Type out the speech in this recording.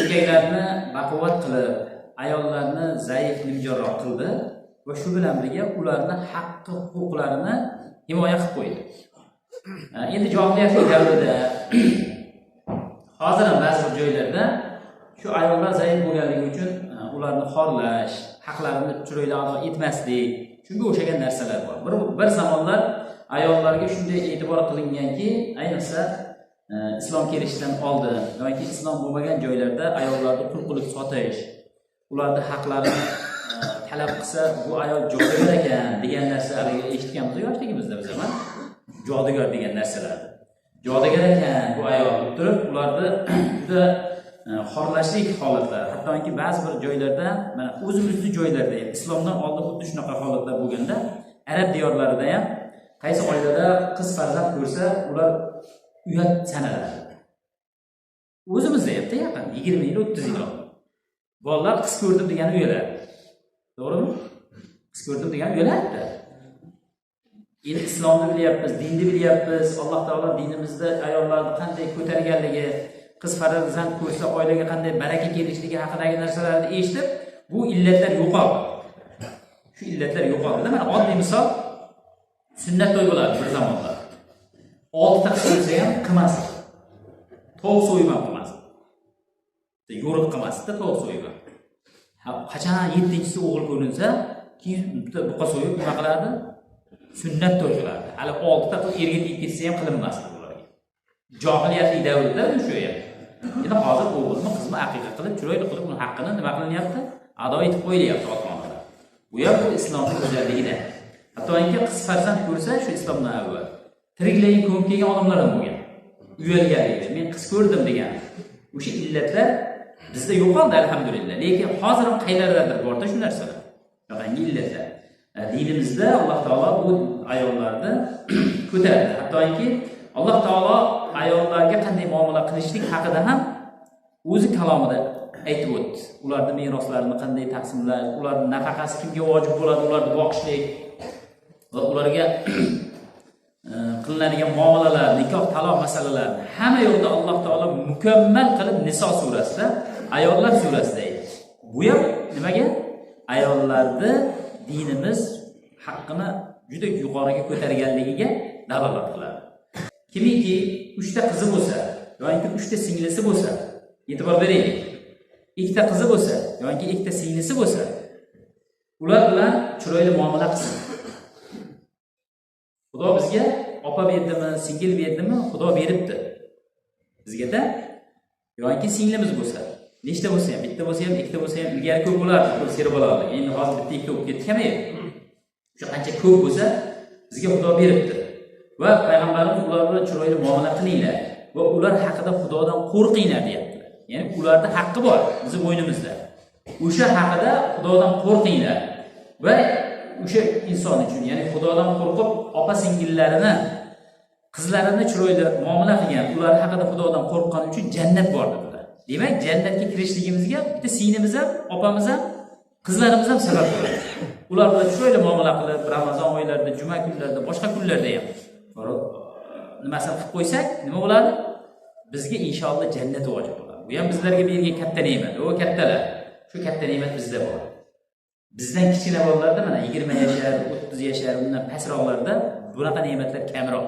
erkaklarni baquvvat qilib, ayollarni zaif, nimjonroq qildi va shu bilan birga ularni haqqi, huquqlarini himoya qilib qo'ydi. Endi jahiliyatlik davrida hozir ham ba'zi joylarda shu ayollar zaif bo'lganligi uchun ularni xorlash, haqlarini chiroyli ado etmaslik, shunga o'xshagan narsalar bor. Bir zamonlar ayollarga shunday e'tibor qilinganki, ayniqsa islom kelishidan oldin yoki islom bo'lmagan joylarda ayollarni qulqullik sotish, ularning haqlarini talab qilsa bu ayol jodugar ekan degan narsalarni eshitganmiz yoshligimizda biz ham. Jodugar degan narsalar. Jodugar ekan bu ayol deb turib, ularni juda xorlashlik holatlar, hattoki ba'zi bir joylarda, mana o'zimizning joylarda ham islomdan oldin xuddi shunaqa holatlar bo'lganda, arab diyorlarida ham qaysi oilada qiz farzand ko'rsa, ular uyat sanaladi. O'zimizda ham yaqin 20 yil, 30 yil oldin. Bolalar qiz ko'rdim degan uyaladi. To'g'rimi? Qiz ko'rdim degan uyaladi. Endi islomni bilyapmiz, dinni bilyapmiz. Alloh taolo dinimizda ayollarni qanday ko'targanligi, qiz farzand ko'rsa oilaga qanday baraka kelishligi haqidagi narsalarni eshitib, bu illatlar yo'qoldi. Shu illatlar yo'qoldi. Mana oddiy misol, sunnat to'y bo'ladi bir zamonlar. 6 ta qilsa ham qilmas. Tovuq so'yib ham qilmas. Yo'riq qilmasdi tovuq so'yib. Qachon 7-chisi o'g'il ko'rinsa, keyin buqa so'yib nima qiladi? Sunnat to'y qiladi. Hali 6 ta erga tegib ketsa ham qilinmasdi ularga. Jahiliyatlik davrda shu edi. Endi hozir o'g'ilni, qizni aqiqa qilib, chiroyli qilib uni haqqini nima qilinyapti? Ado etib qo'yilyapti ota-onalar. Bu ham bu islomning go'zalligida. Hattoki qiz farzand ko'rsa, shu islomdan avval tirikligi ko'p kelgan odamlar ham bo'lgan. Uyalganligi, men qiz ko'rdim degan. O'sha illatlar bizda yo'qoldi alhamdulillah. Lekin hozir ham qaylardadir borda shu narsalar. Yo'qangi illatlar. Dinimizda Alloh taolo bu ayollarni ko'tardi. Hattoki Alloh taolo ayollarga qanday muomala qilishlik haqida ham o'zi kalomida aytib o'tdi. Ularning meroslarini qanday taqsimlash, ularning nafaqasi kimga vojib bo'ladi, ularni boqishlik va ularga qilinadigan muomalalar, nikoh, taloq masalalarini hamma yo'lda Alloh taolo mukammal qilib Niso surasida, ayollar surasida aytdi. Bu ham nimaga? Ayollarni dinimiz haqqini juda yuqoriga ko'targanligiga dalolat qiladi. Kimiki 3 ta qizi bo'lsa, yoki 3 ta singlisi bo'lsa, e'tibor beraylik. 2 ta qizi bo'lsa, yoki 2 ta singlisi bo'lsa, ular bilan chiroyli muomala qilsin. Xudo bizga opa berdimi, singil berdimi? Xudo beribdi. Bizga-da yoki singlimiz bo'lsa, nechta bo'lsa ham, bitta bo'lsa ham, ikkita bo'lsa ham, ilgari ko'p bo'lardi, ko'p seri bo'lardi. Endi hozir bitta ikkita bo'lib ketdi kamaydi. Shu qancha ko'p bo'lsa, bizga Xudo beribdi. Va payg'ambarimiz ular bilan chiroyli muomala qilinglar va ular haqida Xudodan qo'rqinglar deyaptilar. Ya'ni ularning haqqi bor bizning bo'ynimizda. O'sha haqida Xudodan qo'rqinglar va o'sha inson uchun, ya'ni Xudodan qo'rqib opa-singillarini, qizlarini chiroyli muomala qilgan, ular haqida Xudodan qo'rqqani uchun jannat bor dedilar. Demak, jannatga kirishligimizga bitta singlimiz ham, opamiz ham, qizlarimiz ham sabab bo'ladi. Ular bilan chiroyli muomala qilib, Ramazon oylarida, juma kunlarida, boshqa kunlarda ham nimasini qilib qo'ysak, nima bo'ladi? Bizga inshaalloh jannat vojib bo'ladi. Bu ham bizlarga bergan katta ne'mat. O kattalar. Shu katta ne'mat bizda bor. Bizdan kichkina bolalarda mana 20 yashar, 30 yashar, undan pastroqlarda bunaqa ne'matlar kamroq.